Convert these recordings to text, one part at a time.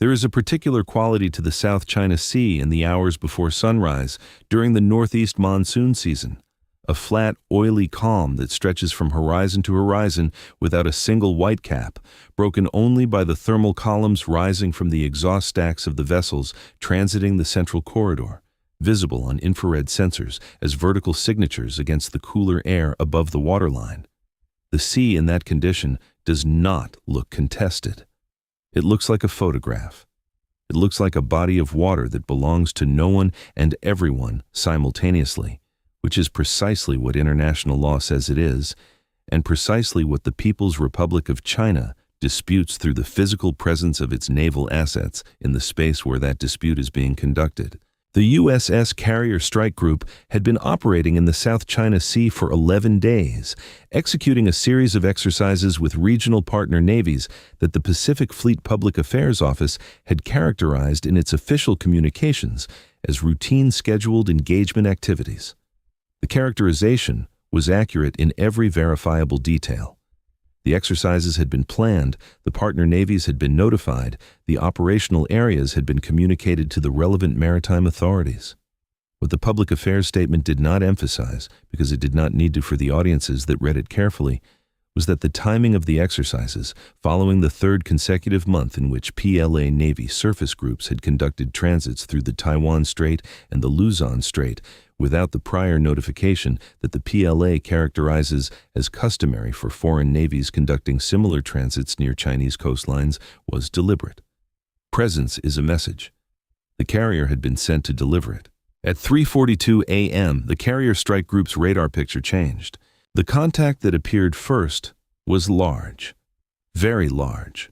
There is a particular quality to the South China Sea in the hours before sunrise during the northeast monsoon season, a flat, oily calm that stretches from horizon to horizon without a single whitecap, broken only by the thermal columns rising from the exhaust stacks of the vessels transiting the central corridor, visible on infrared sensors as vertical signatures against the cooler air above the waterline. The sea in that condition does not look contested. It looks like a photograph. It looks like a body of water that belongs to no one and everyone simultaneously, which is precisely what international law says it is, and precisely what the People's Republic of China disputes through the physical presence of its naval assets in the space where that dispute is being conducted. The USS Carrier Strike Group had been operating in the South China Sea for 11 days, executing a series of exercises with regional partner navies that the Pacific Fleet Public Affairs Office had characterized in its official communications as routine scheduled engagement activities. The characterization was accurate in every verifiable detail. The exercises had been planned, the partner navies had been notified, the operational areas had been communicated to the relevant maritime authorities. What the public affairs statement did not emphasize, because it did not need to for the audiences that read it carefully, was that the timing of the exercises, following the third consecutive month in which PLA Navy surface groups had conducted transits through the Taiwan Strait and the Luzon Strait, without the prior notification that the PLA characterizes as customary for foreign navies conducting similar transits near Chinese coastlines, was deliberate. Presence is a message. The carrier had been sent to deliver it. At 3:42 a.m., the Carrier Strike Group's radar picture changed. The contact that appeared first was large, very large.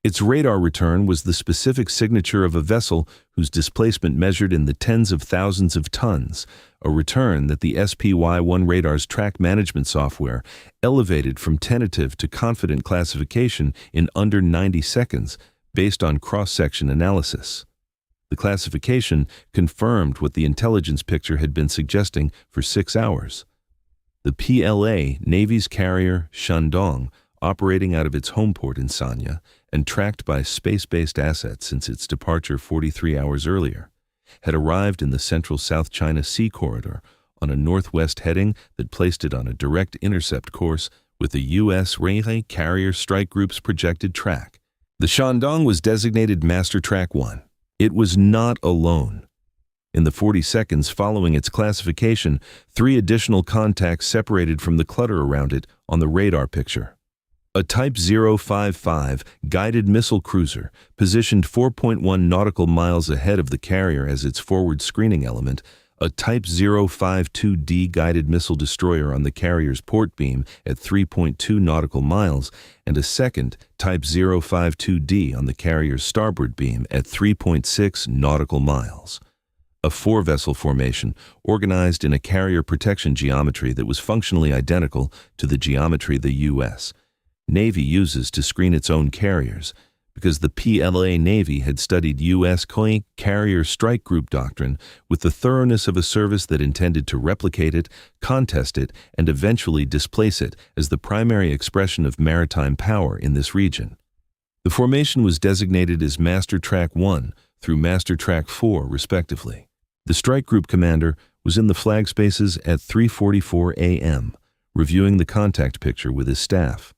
Its radar return was the specific signature of a vessel whose displacement measured in the tens of thousands of tons, a return that the SPY-1 radar's track management software elevated from tentative to confident classification in under 90 seconds based on cross-section analysis. The classification confirmed what the intelligence picture had been suggesting for 6 hours. The PLA Navy's carrier Shandong, operating out of its home port in Sanya and tracked by space-based assets since its departure 43 hours earlier, had arrived in the central South China Sea corridor on a northwest heading that placed it on a direct intercept course with the U.S. Carrier Strike Group's projected track. The Shandong was designated Master Track 1. It was not alone. In the 40 seconds following its classification, 3 additional contacts separated from the clutter around it on the radar picture. A Type 055 guided missile cruiser, positioned 4.1 nautical miles ahead of the carrier as its forward screening element, a Type 052D guided missile destroyer on the carrier's port beam at 3.2 nautical miles, and a second Type 052D on the carrier's starboard beam at 3.6 nautical miles. A 4-vessel formation organized in a carrier protection geometry that was functionally identical to the geometry the U.S. Navy uses to screen its own carriers, because the PLA Navy had studied U.S. Carrier Strike Group doctrine with the thoroughness of a service that intended to replicate it, contest it, and eventually displace it as the primary expression of maritime power in this region. The formation was designated as Master Track 1 through Master Track 4, respectively. The strike group commander was in the flag spaces at 3:44 a.m., reviewing the contact picture with his staff.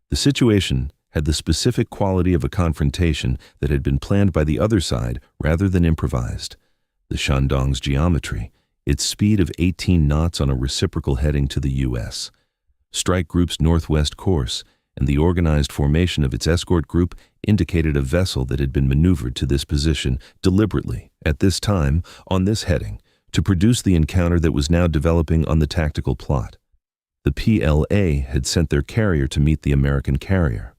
The situation had the specific quality of a confrontation that had been planned by the other side rather than improvised. The Shandong's geometry, its speed of 18 knots on a reciprocal heading to the U.S., strike group's northwest course, and the organized formation of its escort group indicated a vessel that had been maneuvered to this position deliberately, at this time, on this heading, to produce the encounter that was now developing on the tactical plot. The PLA had sent their carrier to meet the American carrier.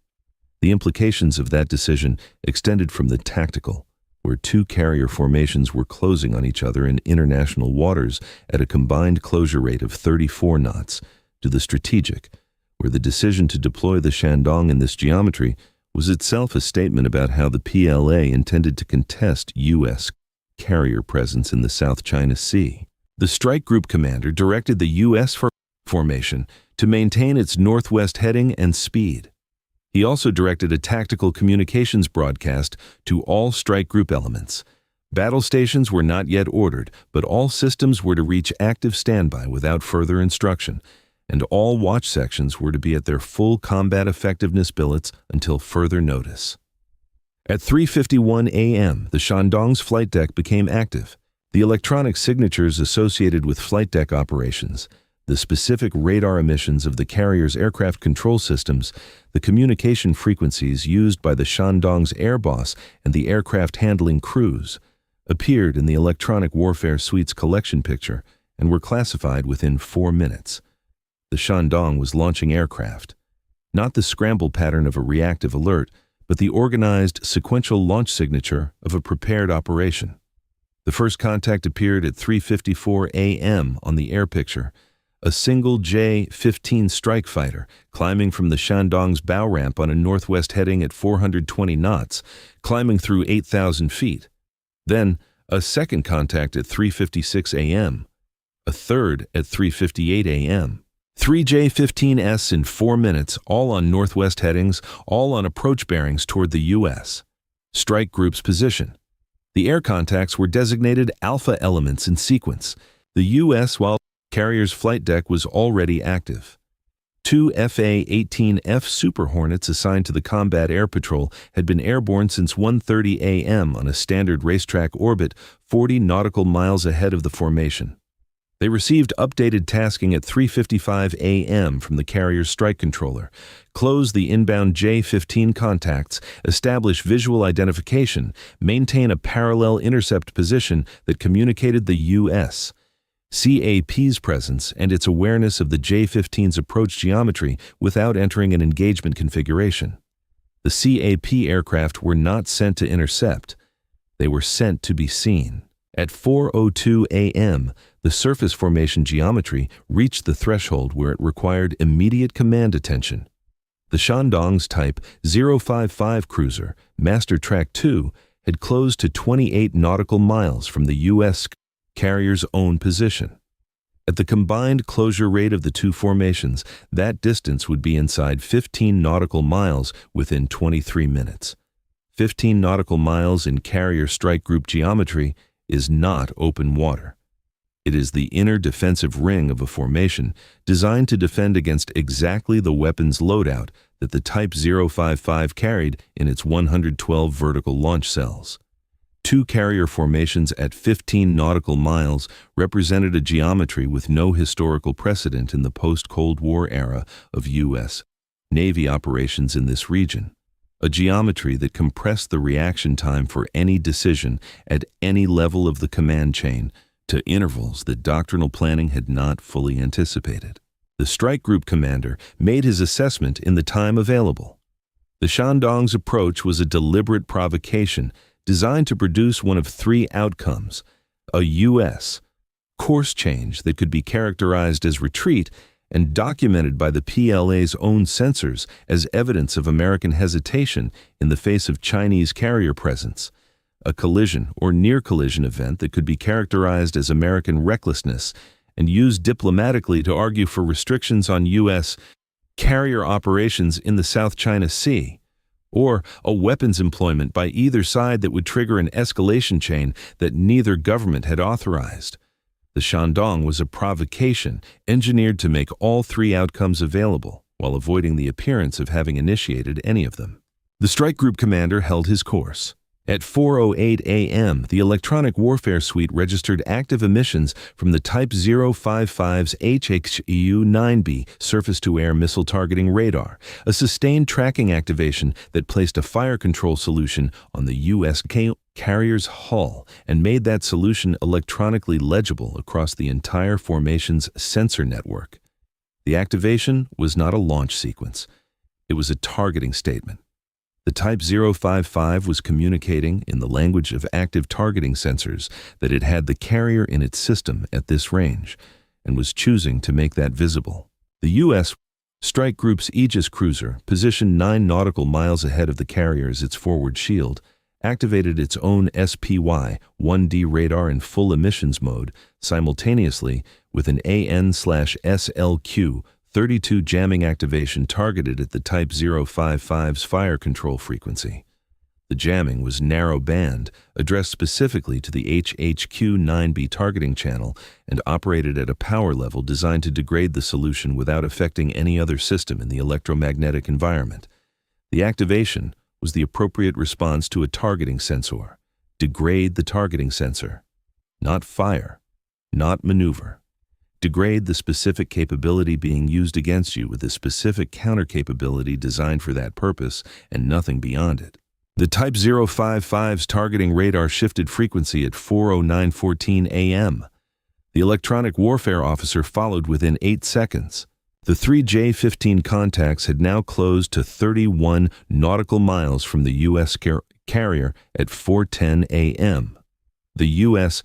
The implications of that decision extended from the tactical, where 2 carrier formations were closing on each other in international waters at a combined closure rate of 34 knots, to the strategic, where the decision to deploy the Shandong in this geometry was itself a statement about how the PLA intended to contest U.S. carrier presence in the South China Sea. The strike group commander directed the U.S. formation to maintain its northwest heading and speed. He also directed a tactical communications broadcast to all strike group elements. Battle stations were not yet ordered, but all systems were to reach active standby without further instruction, and all watch sections were to be at their full combat effectiveness billets until further notice. At 3:51 a.m., the Shandong's flight deck became active. The electronic signatures associated with flight deck operations, the specific radar emissions of the carrier's aircraft control systems, the communication frequencies used by the Shandong's air boss and the aircraft handling crews, appeared in the Electronic Warfare Suite's collection picture and were classified within 4 minutes. The Shandong was launching aircraft, not the scramble pattern of a reactive alert, but the organized sequential launch signature of a prepared operation. The first contact appeared at 3:54 a.m. on the air picture, a single J-15 strike fighter climbing from the Shandong's bow ramp on a northwest heading at 420 knots, climbing through 8,000 feet. Then, a second contact at 3:56 a.m., a third at 3:58 a.m. 3 J-15s in 4 minutes, all on northwest headings, all on approach bearings toward the U.S. strike group's position. The air contacts were designated alpha elements in sequence. The U.S. while carrier's flight deck was already active. 2 FA-18F Super Hornets assigned to the Combat Air Patrol had been airborne since 1:30 a.m. on a standard racetrack orbit 40 nautical miles ahead of the formation. They received updated tasking at 3:55 a.m. from the carrier's strike controller, close the inbound J-15 contacts, establish visual identification, maintain a parallel intercept position that communicated the U.S. CAP's presence and its awareness of the J-15's approach geometry without entering an engagement configuration. The CAP aircraft were not sent to intercept. They were sent to be seen. At 4:02 a.m., the surface formation geometry reached the threshold where it required immediate command attention. The Shandong's Type 055 cruiser, Master Track 2, had closed to 28 nautical miles from the U.S. carrier's own position. At the combined closure rate of the two formations, that distance would be inside 15 nautical miles within 23 minutes. 15 nautical miles in carrier strike group geometry is not open water. It is the inner defensive ring of a formation designed to defend against exactly the weapons loadout that the Type 055 carried in its 112 vertical launch cells. Two carrier formations at 15 nautical miles represented a geometry with no historical precedent in the post-Cold War era of U.S. Navy operations in this region. A geometry that compressed the reaction time for any decision at any level of the command chain to intervals that doctrinal planning had not fully anticipated. The strike group commander made his assessment in the time available. The Shandong's approach was a deliberate provocation designed to produce one of three outcomes: a U.S. course change that could be characterized as retreat and documented by the PLA's own censors as evidence of American hesitation in the face of Chinese carrier presence, a collision or near-collision event that could be characterized as American recklessness and used diplomatically to argue for restrictions on U.S. carrier operations in the South China Sea, or a weapons employment by either side that would trigger an escalation chain that neither government had authorized. The Shandong was a provocation engineered to make all three outcomes available while avoiding the appearance of having initiated any of them. The strike group commander held his course. At 4:08 a.m., the Electronic Warfare Suite registered active emissions from the Type 055's HXEU-9B surface-to-air missile targeting radar, a sustained tracking activation that placed a fire control solution on the U.S. carrier's hull and made that solution electronically legible across the entire formation's sensor network. The activation was not a launch sequence. It was a targeting statement. The Type 055 was communicating in the language of active targeting sensors that it had the carrier in its system at this range and was choosing to make that visible. The U.S. strike group's Aegis cruiser, positioned 9 nautical miles ahead of the carrier as its forward shield, activated its own SPY-1D radar in full emissions mode simultaneously with an AN/SLQ 32 jamming activation targeted at the Type 055's fire control frequency. The jamming was narrow band, addressed specifically to the HHQ-9B targeting channel, and operated at a power level designed to degrade the solution without affecting any other system in the electromagnetic environment. The activation was the appropriate response to a targeting sensor. Degrade the targeting sensor. Not fire, not maneuver. Degrade the specific capability being used against you with a specific counter capability designed for that purpose and nothing beyond it. The Type 055's targeting radar shifted frequency at 4:09:14 a.m. The electronic warfare officer followed within 8 seconds. The 3 J-15 contacts had now closed to 31 nautical miles from the U.S. carrier at 4:10 a.m. The U.S.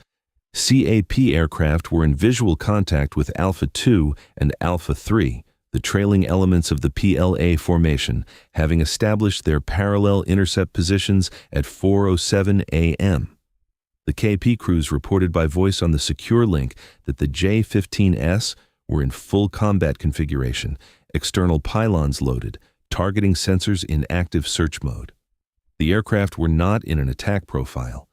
CAP aircraft were in visual contact with Alpha 2 and Alpha 3, the trailing elements of the PLA formation, having established their parallel intercept positions at 4:07 a.m. The KP crews reported by voice on the secure link that the J-15S were in full combat configuration, external pylons loaded, targeting sensors in active search mode. The aircraft were not in an attack profile.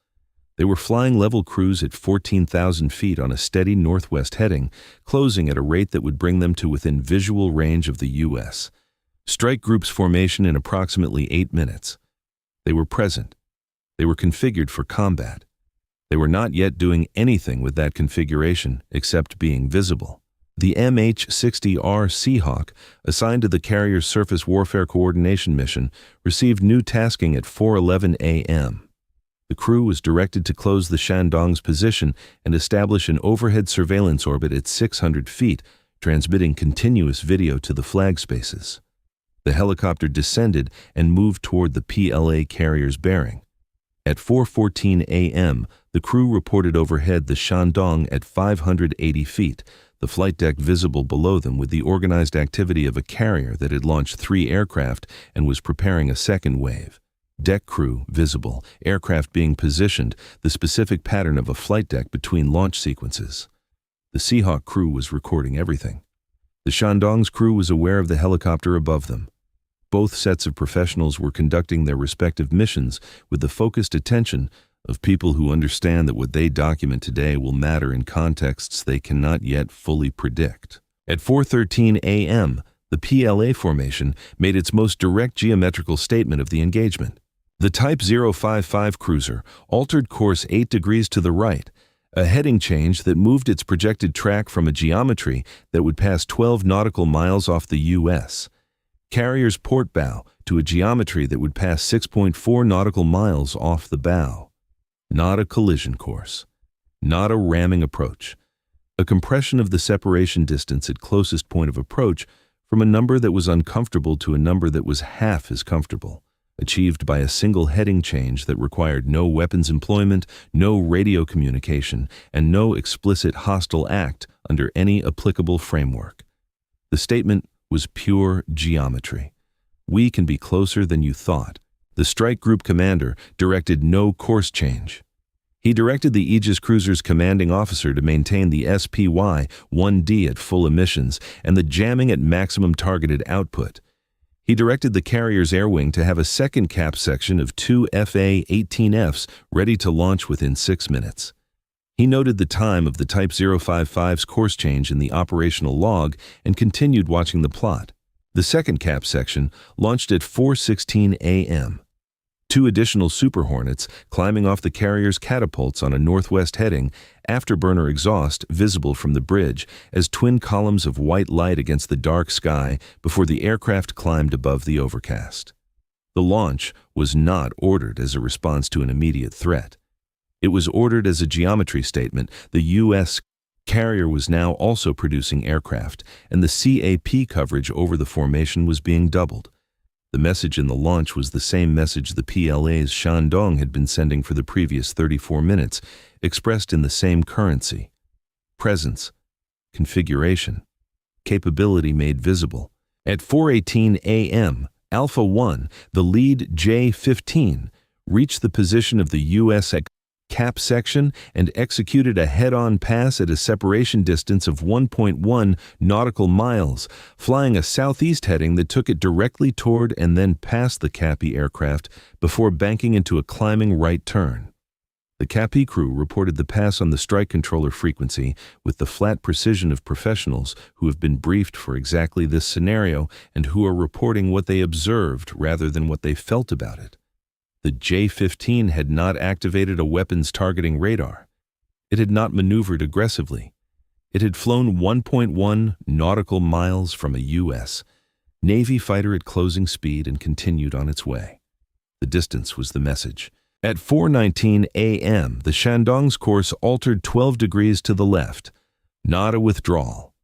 They were flying level cruise at 14,000 feet on a steady northwest heading, closing at a rate that would bring them to within visual range of the U.S. Strike group's formation in approximately 8 minutes. They were present. They were configured for combat. They were not yet doing anything with that configuration except being visible. The MH-60R Seahawk, assigned to the carrier's surface warfare coordination mission, received new tasking at 4:11 a.m. The crew was directed to close the Shandong's position and establish an overhead surveillance orbit at 600 feet, transmitting continuous video to the flag spaces. The helicopter descended and moved toward the PLA carrier's bearing. At 4:14 a.m., the crew reported overhead the Shandong at 580 feet, the flight deck visible below them with the organized activity of a carrier that had launched 3 aircraft and was preparing a second wave. Deck crew visible, aircraft being positioned, the specific pattern of a flight deck between launch sequences. The Seahawk crew was recording everything. The Shandong's crew was aware of the helicopter above them. Both sets of professionals were conducting their respective missions with the focused attention of people who understand that what they document today will matter in contexts they cannot yet fully predict. At 4:13 a.m., the PLA formation made its most direct geometrical statement of the engagement. The Type 055 cruiser altered course 8 degrees to the right, a heading change that moved its projected track from a geometry that would pass 12 nautical miles off the U.S. carrier's port bow to a geometry that would pass 6.4 nautical miles off the bow. Not a collision course. Not a ramming approach. A compression of the separation distance at closest point of approach from a number that was uncomfortable to a number that was half as comfortable, achieved by a single heading change that required no weapons employment, no radio communication, and no explicit hostile act under any applicable framework. The statement was pure geometry. We can be closer than you thought. The strike group commander directed no course change. He directed the Aegis cruiser's commanding officer to maintain the SPY-1D at full emissions and the jamming at maximum targeted output. He directed the carrier's air wing to have a second cap section of 2 FA-18Fs ready to launch within 6 minutes. He noted the time of the Type 055's course change in the operational log and continued watching the plot. The second cap section launched at 4:16 a.m. 2 additional Super Hornets climbing off the carrier's catapults on a northwest heading, afterburner exhaust visible from the bridge as twin columns of white light against the dark sky before the aircraft climbed above the overcast. The launch was not ordered as a response to an immediate threat. It was ordered as a geometry statement. The U.S. carrier was now also producing aircraft, and the CAP coverage over the formation was being doubled. The message in the launch was the same message the PLA's Shandong had been sending for the previous 34 minutes, expressed in the same currency. Presence, configuration, capability made visible. At 4:18 a.m., Alpha 1, the lead J-15, reached the position of the U.S. cap section and executed a head-on pass at a separation distance of 1.1 nautical miles, flying a southeast heading that took it directly toward and then past the CAPI aircraft before banking into a climbing right turn. The CAPI crew reported the pass on the strike controller frequency with the flat precision of professionals who have been briefed for exactly this scenario and who are reporting what they observed rather than what they felt about it. The J-15 had not activated a weapons targeting radar. It had not maneuvered aggressively. It had flown 1.1 nautical miles from a U.S. Navy fighter at closing speed and continued on its way. The distance was the message. At 4:19 a.m., the Shandong's course altered 12 degrees to the left. Not a withdrawal.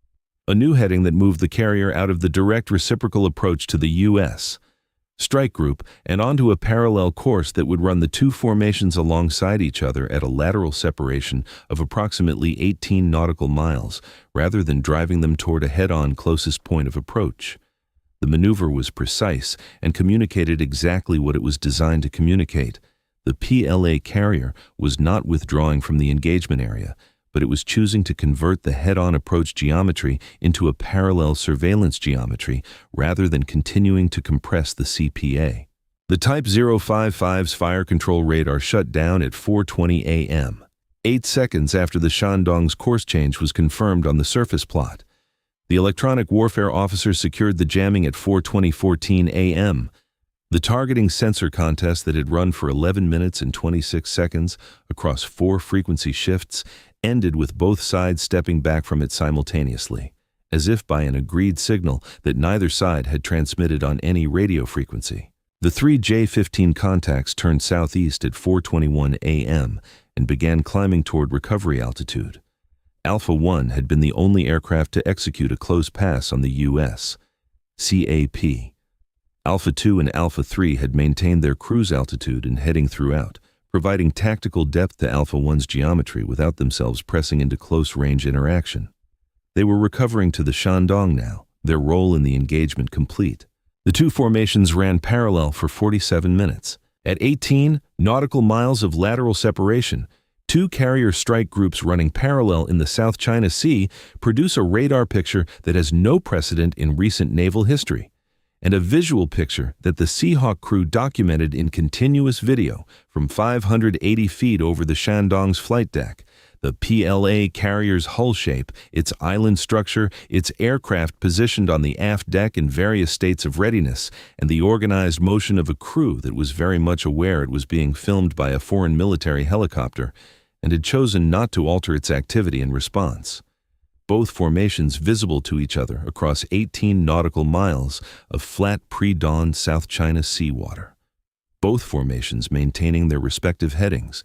A new heading that moved the carrier out of the direct reciprocal approach to the U.S. strike group and onto a parallel course that would run the two formations alongside each other at a lateral separation of approximately 18 nautical miles, rather than driving them toward a head-on closest point of approach. The maneuver was precise and communicated exactly what it was designed to communicate. The PLA carrier was not withdrawing from the engagement area, but it was choosing to convert the head-on approach geometry into a parallel surveillance geometry rather than continuing to compress the CPA. The Type 055's fire control radar shut down at 4:20 a.m., 8 seconds after the Shandong's course change was confirmed on the surface plot. The electronic warfare officer secured the jamming at 4:14 a.m., The targeting sensor contest that had run for 11 minutes and 26 seconds across 4 frequency shifts ended with both sides stepping back from it simultaneously, as if by an agreed signal that neither side had transmitted on any radio frequency. The 3 J-15 contacts turned southeast at 4:21 a.m. and began climbing toward recovery altitude. Alpha 1 had been the only aircraft to execute a close pass on the U.S. CAP. Alpha 2 and Alpha 3 had maintained their cruise altitude and heading throughout, providing tactical depth to Alpha 1's geometry without themselves pressing into close-range interaction. They were recovering to the Shandong now, their role in the engagement complete. The two formations ran parallel for 47 minutes. At 18 nautical miles of lateral separation, 2 carrier strike groups running parallel in the South China Sea produce a radar picture that has no precedent in recent naval history, and a visual picture that the Seahawk crew documented in continuous video from 580 feet over the Shandong's flight deck. The PLA carrier's hull shape, its island structure, its aircraft positioned on the aft deck in various states of readiness, and the organized motion of a crew that was very much aware it was being filmed by a foreign military helicopter and had chosen not to alter its activity in response. Both formations visible to each other across 18 nautical miles of flat pre-dawn South China Sea water. Both formations maintaining their respective headings,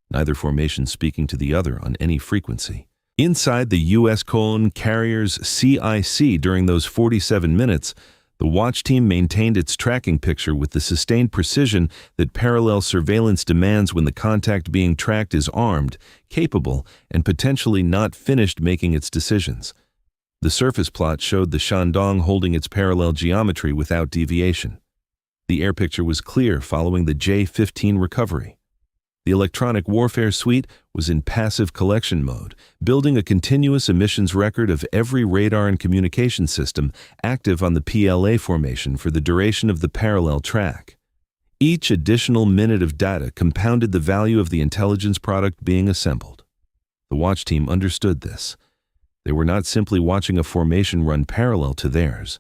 neither formation speaking to the other on any frequency. Inside the U.S. carrier's CIC during those 47 minutes, the watch team maintained its tracking picture with the sustained precision that parallel surveillance demands when the contact being tracked is armed, capable, and potentially not finished making its decisions. The surface plot showed the Shandong holding its parallel geometry without deviation. The air picture was clear following the J-15 recovery. The electronic warfare suite was in passive collection mode, building a continuous emissions record of every radar and communication system active on the PLA formation for the duration of the parallel track. Each additional minute of data compounded the value of the intelligence product being assembled. The watch team understood this. They were not simply watching a formation run parallel to theirs.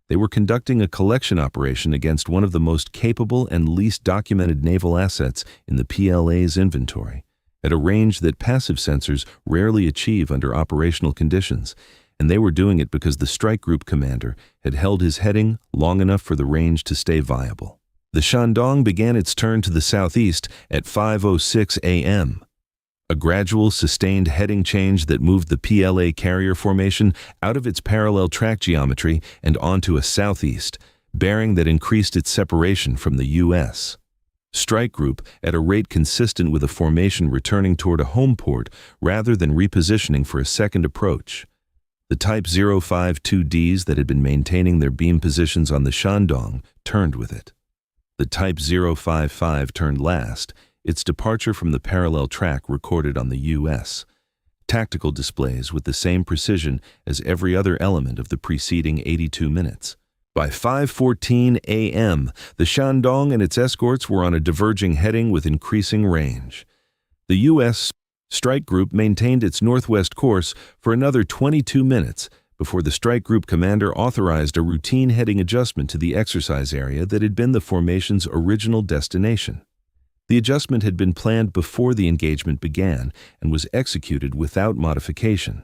They were conducting a collection operation against one of the most capable and least documented naval assets in the PLA's inventory, at a range that passive sensors rarely achieve under operational conditions, and they were doing it because the strike group commander had held his heading long enough for the range to stay viable. The Shandong began its turn to the southeast at 5:06 a.m., a gradual, sustained heading change that moved the PLA carrier formation out of its parallel track geometry and onto a southeast bearing that increased its separation from the U.S. strike group at a rate consistent with a formation returning toward a home port rather than repositioning for a second approach. The Type 052Ds that had been maintaining their beam positions on the Shandong turned with it. The Type 055 turned last, its departure from the parallel track recorded on the U.S. tactical displays with the same precision as every other element of the preceding 82 minutes. By 5:14 a.m., the Shandong and its escorts were on a diverging heading with increasing range. The U.S. strike group maintained its northwest course for another 22 minutes before the strike group commander authorized a routine heading adjustment to the exercise area that had been the formation's original destination. The adjustment had been planned before the engagement began and was executed without modification.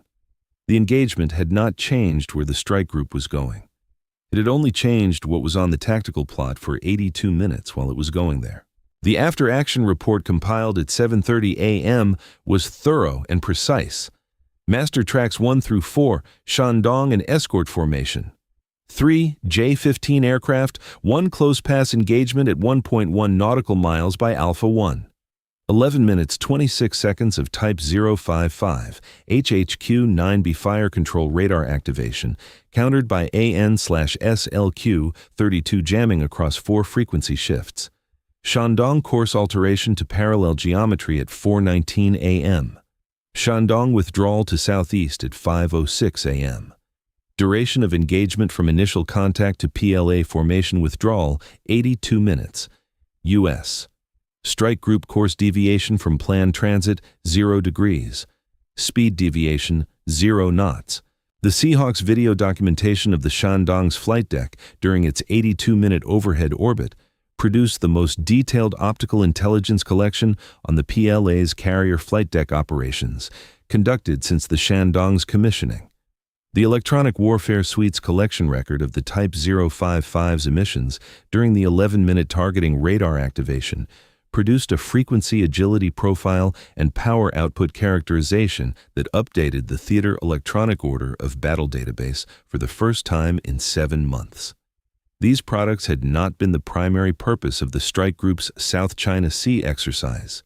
The engagement had not changed where the strike group was going. It had only changed what was on the tactical plot for 82 minutes while it was going there. The after-action report compiled at 7:30 a.m. was thorough and precise. Master tracks 1 through 4, Shandong and escort formation. 3 J-15 aircraft, 1 close pass engagement at 1.1 nautical miles by Alpha 1. 11 minutes 26 seconds of Type 055 HHQ-9B fire control radar activation, countered by AN/SLQ-32 jamming across 4 frequency shifts. Shandong course alteration to parallel geometry at 4:19 a.m. Shandong withdrawal to southeast at 5:06 a.m. Duration of engagement from initial contact to PLA formation withdrawal, 82 minutes. U.S. Strike group course deviation from planned transit, 0 degrees. Speed deviation, 0 knots. The Seahawk's video documentation of the Shandong's flight deck during its 82-minute overhead orbit produced the most detailed optical intelligence collection on the PLA's carrier flight deck operations, conducted since the Shandong's commissioning. The Electronic Warfare Suite's collection record of the Type 055's emissions during the 11-minute targeting radar activation produced a frequency agility profile and power output characterization that updated the Theater Electronic Order of Battle database for the first time in 7 months. These products had not been the primary purpose of the strike group's South China Sea exercise.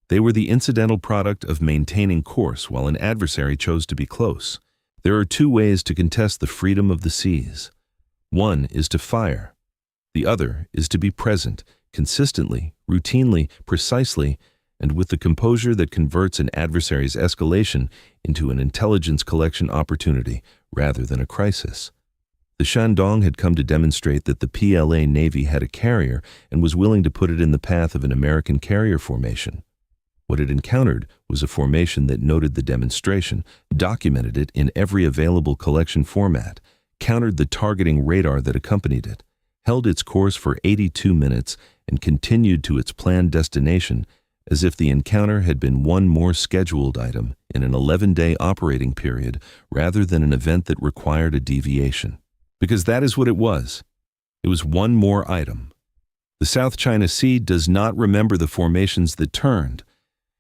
They were the incidental product of maintaining course while an adversary chose to be close. There are 2 ways to contest the freedom of the seas. One is to fire. The other is to be present, consistently, routinely, precisely, and with the composure that converts an adversary's escalation into an intelligence collection opportunity rather than a crisis. The Shandong had come to demonstrate that the PLA Navy had a carrier and was willing to put it in the path of an American carrier formation. What it encountered was a formation that noted the demonstration, documented it in every available collection format, countered the targeting radar that accompanied it, held its course for 82 minutes, and continued to its planned destination as if the encounter had been one more scheduled item in an 11-day operating period rather than an event that required a deviation. Because that is what it was. It was one more item. The South China Sea does not remember the formations that turned.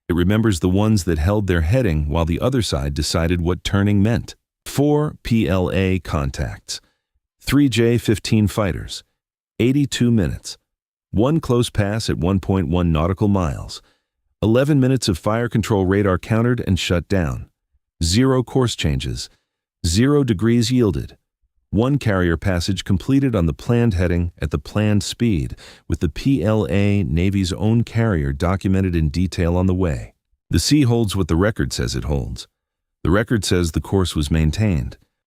It remembers the ones that held their heading while the other side decided what turning meant. 4 PLA contacts. 3 J-15 fighters. 82 minutes. 1 close pass at 1.1 nautical miles. 11 minutes of fire control radar countered and shut down. 0 course changes. 0 degrees yielded. 1 carrier passage completed on the planned heading at the planned speed, with the PLA Navy's own carrier documented in detail on the way. The sea holds what the record says it holds. The record says the course was maintained.